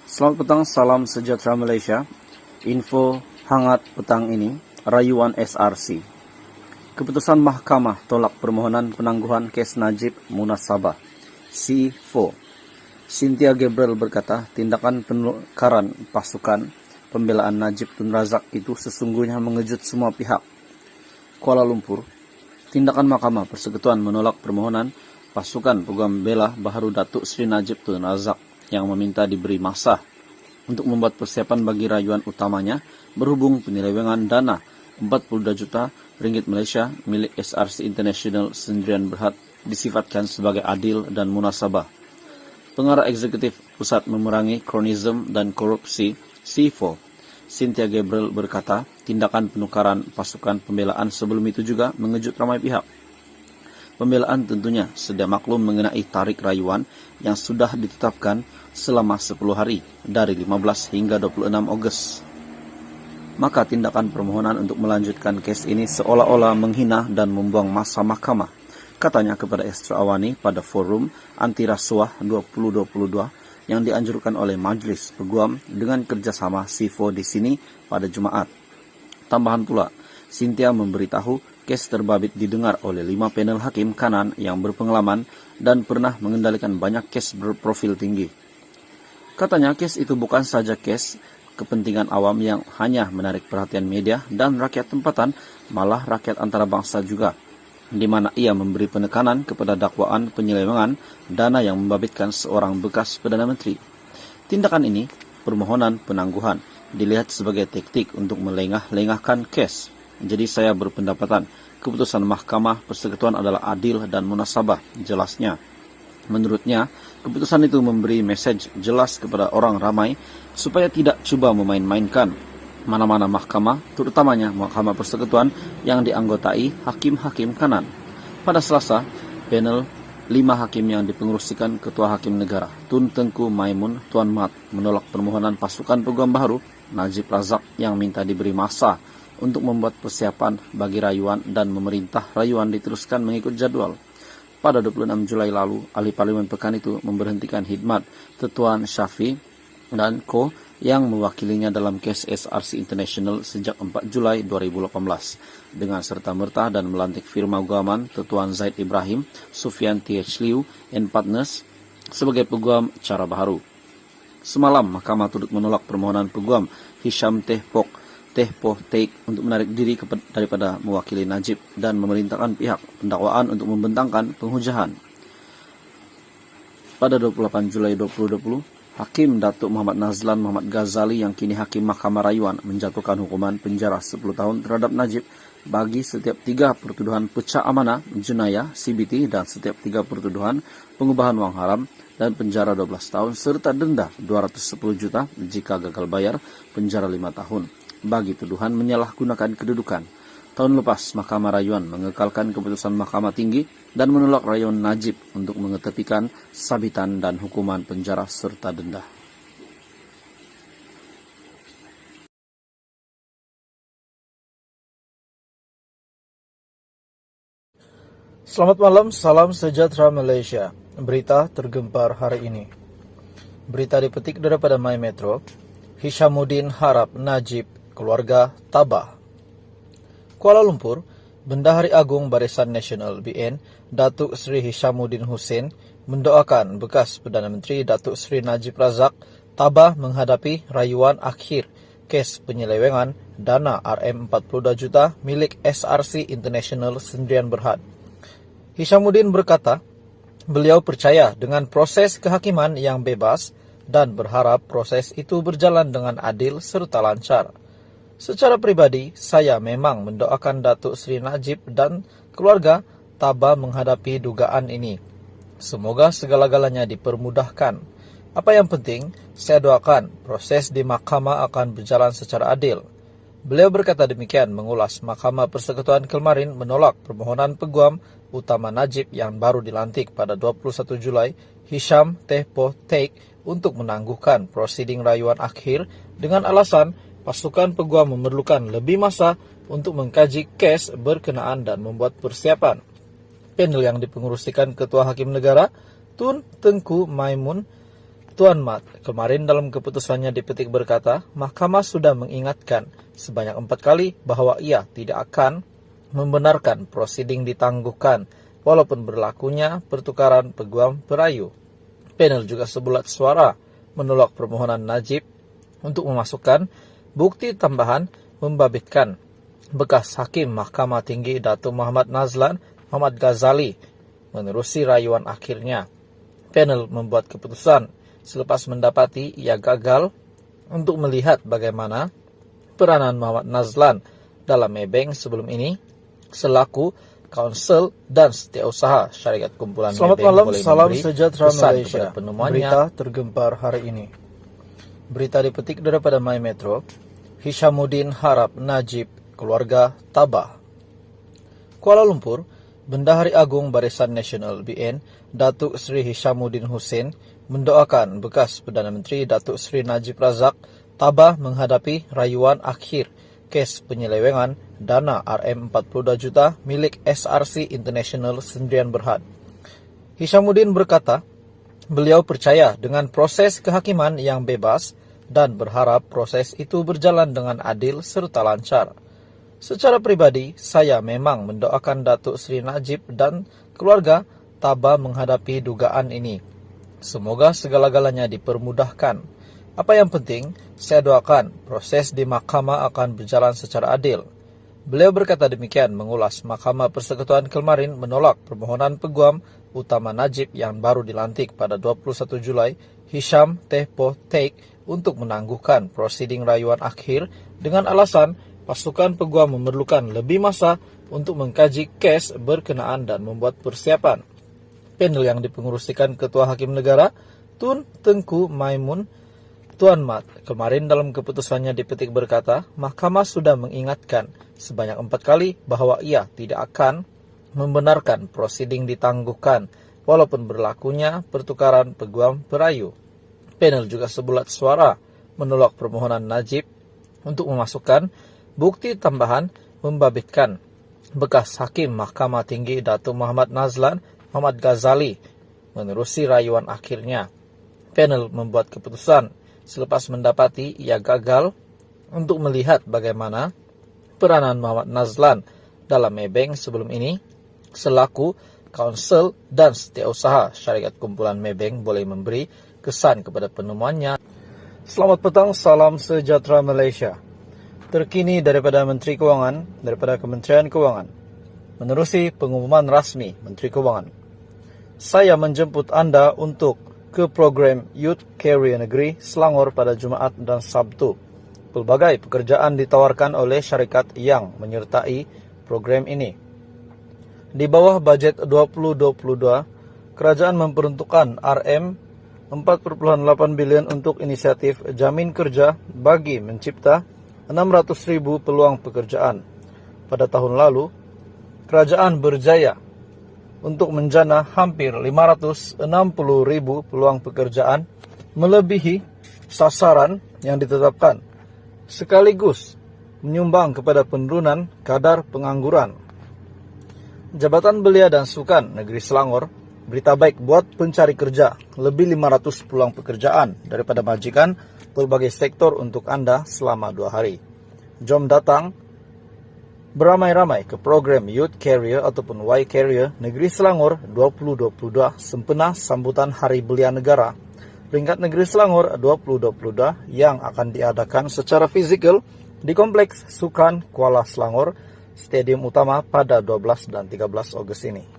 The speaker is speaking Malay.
Selamat petang, salam sejahtera Malaysia. Info hangat petang ini, rayuan SRC. Keputusan Mahkamah tolak permohonan penangguhan kes Najib Munasabah C4. Cynthia Gabriel berkata, tindakan penukaran pasukan pembelaan Najib Tun Razak itu sesungguhnya mengejut semua pihak. Kuala Lumpur, tindakan Mahkamah Persekutuan menolak permohonan pasukan peguam bela Baharu Datuk Seri Najib Tun Razak yang meminta diberi masa untuk membuat persiapan bagi rayuan utamanya berhubung penyelewengan dana 42 juta ringgit Malaysia milik SRC International Sendirian Berhad disifatkan sebagai adil dan munasabah. Pengarah Eksekutif Pusat Memerangi Kronisme dan Korupsi C4, Cynthia Gabriel berkata, tindakan penukaran pasukan pembelaan sebelum itu juga mengejut ramai pihak. Pembelaan tentunya sedia maklum mengenai tarik rayuan yang sudah ditetapkan selama 10 hari dari 15 hingga 26 Ogos. Maka tindakan permohonan untuk melanjutkan kes ini seolah-olah menghina dan membuang masa mahkamah, katanya kepada Esther Awani pada forum anti rasuah 2022 yang dianjurkan oleh Majlis Peguam dengan kerjasama C4 di sini pada Jumaat. Tambahan pula, Cynthia memberitahu kes terbabit didengar oleh 5 panel hakim kanan yang berpengalaman dan pernah mengendalikan banyak kes berprofil tinggi. Katanya kes itu bukan saja kes kepentingan awam yang hanya menarik perhatian media dan rakyat tempatan, malah rakyat antarabangsa juga, di mana ia memberi penekanan kepada dakwaan penyelewengan dana yang membabitkan seorang bekas Perdana Menteri. Tindakan ini, permohonan penangguhan, dilihat sebagai taktik untuk melengah-lengahkan kes. Jadi saya berpendapatan, keputusan Mahkamah Persekutuan adalah adil dan munasabah, jelasnya. Menurutnya, keputusan itu memberi mesej jelas kepada orang ramai supaya tidak cuba memain-mainkan mana-mana mahkamah, terutamanya Mahkamah Persekutuan yang dianggotai hakim-hakim kanan. Pada Selasa, panel 5 hakim yang dipengerusikan Ketua Hakim Negara Tun Tengku Maimun Tuan Mat menolak permohonan pasukan peguam baru Najib Razak yang minta diberi masa untuk membuat persiapan bagi rayuan dan memerintah rayuan diteruskan mengikut jadwal. Pada 26 Julai lalu, Ahli Parlimen Pekan itu memberhentikan khidmat Tuan Syafi dan Co. yang mewakilinya dalam kes SRC International sejak 4 Julai 2018 dengan serta-merta dan melantik firma guaman Tuan Zaid Ibrahim, Sufian T.H. Liu and Partners sebagai peguam cara baharu. Semalam, Mahkamah turut menolak permohonan peguam Hisham Tehpoh Teik untuk menarik diri daripada mewakili Najib dan memerintahkan pihak pendakwaan untuk membentangkan penghujahan. Pada 28 Julai 2020, Hakim Datuk Muhammad Nazlan Muhammad Ghazali yang kini Hakim Mahkamah Rayuan menjatuhkan hukuman penjara 10 tahun terhadap Najib bagi setiap 3 pertuduhan pecah amanah, jenayah, CBT dan setiap 3 pertuduhan pengubahan wang haram dan penjara 12 tahun serta denda 210 juta jika gagal bayar, penjara 5 tahun. Bagi tuduhan menyalahgunakan kedudukan. Tahun lepas, Mahkamah Rayuan mengekalkan keputusan Mahkamah Tinggi dan menolak rayuan Najib untuk mengetepikan sabitan dan hukuman penjara serta denda. Selamat malam, salam sejahtera Malaysia. Berita tergempar hari ini. Berita dipetik daripada My Metro. Hishamuddin harap Najib keluarga tabah. Kuala Lumpur, Bendahari Agung Barisan Nasional BN Datuk Seri Hishamuddin Hussein mendoakan bekas Perdana Menteri Datuk Seri Najib Razak tabah menghadapi rayuan akhir kes penyelewengan dana RM42 juta milik SRC International Sendirian Berhad. Hishamuddin berkata, beliau percaya dengan proses kehakiman yang bebas dan berharap proses itu berjalan dengan adil serta lancar. Secara pribadi, saya memang mendoakan Datuk Seri Najib dan keluarga tabah menghadapi dugaan ini. Semoga segala-galanya dipermudahkan. Apa yang penting, saya doakan proses di mahkamah akan berjalan secara adil. Beliau berkata demikian mengulas Mahkamah Persekutuan kemarin menolak permohonan peguam utama Najib yang baru dilantik pada 21 Julai, Hisham Tehpoh Teik, untuk menangguhkan prosiding rayuan akhir dengan alasan pasukan peguam memerlukan lebih masa untuk mengkaji kes berkenaan dan membuat persiapan. Panel yang dipengerusikan Ketua Hakim Negara Tun Tengku Maimun Tuan Mat kemarin dalam keputusannya dipetik berkata, Mahkamah sudah mengingatkan sebanyak 4 kali bahwa ia tidak akan membenarkan prosiding ditangguhkan walaupun berlakunya pertukaran peguam perayu. Panel juga sebulat suara menolak permohonan Najib untuk memasukkan bukti tambahan membabitkan bekas Hakim Mahkamah Tinggi Datuk Muhammad Nazlan Muhammad Ghazali menerusi rayuan akhirnya. Panel membuat keputusan selepas mendapati ia gagal untuk melihat bagaimana peranan Muhammad Nazlan dalam Maybank sebelum ini selaku Kaunsel dan Setiausaha Syarikat Kumpulan Selamat Maybank malam, boleh salam memberi sejahtera kesan Malaysia. kepada penemuannya. Berita tergempar hari ini. Berita dipetik daripada My Metro. Hishamuddin harap Najib keluarga tabah. Kuala Lumpur, Bendahari Agung Barisan Nasional BN Datuk Seri Hishamuddin Hussein mendoakan bekas Perdana Menteri Datuk Seri Najib Razak tabah menghadapi rayuan akhir kes penyelewengan dana RM42 juta milik SRC International Sendirian Berhad. Hishamuddin berkata, beliau percaya dengan proses kehakiman yang bebas dan berharap proses itu berjalan dengan adil serta lancar. Secara pribadi, saya memang mendoakan Datuk Seri Najib dan keluarga tabah menghadapi dugaan ini. Semoga segala-galanya dipermudahkan. Apa yang penting, saya doakan proses di mahkamah akan berjalan secara adil. Beliau berkata demikian mengulas Mahkamah Persekutuan kemarin menolak permohonan peguam utama Najib yang baru dilantik pada 21 Julai, Hisham Tehpoh Teik, untuk menangguhkan prosiding rayuan akhir dengan alasan pasukan peguam memerlukan lebih masa untuk mengkaji kes berkenaan dan membuat persiapan. Panel yang dipengerusikan Ketua Hakim Negara Tun Tengku Maimun, Tuan Mat kemarin dalam keputusannya dipetik berkata, Mahkamah sudah mengingatkan sebanyak 4 kali bahwa ia tidak akan membenarkan prosiding ditangguhkan walaupun berlakunya pertukaran peguam perayu. Panel juga sebulat suara menolak permohonan Najib untuk memasukkan bukti tambahan membabitkan bekas Hakim Mahkamah Tinggi Datuk Muhammad Nazlan Muhammad Ghazali menerusi rayuan akhirnya. Panel membuat keputusan selepas mendapati ia gagal untuk melihat bagaimana peranan Muhammad Nazlan dalam Maybank sebelum ini selaku Kaunsel dan Setiausaha Syarikat Kumpulan Maybank boleh memberi kesan kepada penemuannya. Selamat petang, salam sejahtera Malaysia. Terkini daripada Menteri Kewangan, daripada Kementerian Kewangan. Menerusi pengumuman rasmi Menteri Kewangan, saya menjemput anda untuk ke program Youth Career Negeri Selangor pada Jumaat dan Sabtu. Pelbagai pekerjaan ditawarkan oleh syarikat yang menyertai program ini. Di bawah bajet 2022, kerajaan memperuntukkan RM4.8 bilion untuk inisiatif Jamin Kerja bagi mencipta 600,000 peluang pekerjaan. Pada tahun lalu, kerajaan berjaya untuk menjana hampir 560,000 peluang pekerjaan melebihi sasaran yang ditetapkan, sekaligus menyumbang kepada penurunan kadar pengangguran. Jabatan Belia dan Sukan Negeri Selangor berita baik buat pencari kerja, lebih 500 peluang pekerjaan daripada majikan berbagai sektor untuk anda selama 2 hari. Jom datang beramai-ramai ke program Youth Career ataupun Y Career Negeri Selangor 2022 sempena sambutan Hari Belia Negara peringkat Negeri Selangor 2022 yang akan diadakan secara fizikal di Kompleks Sukan Kuala Selangor Stadium Utama pada 12 dan 13 Ogos ini.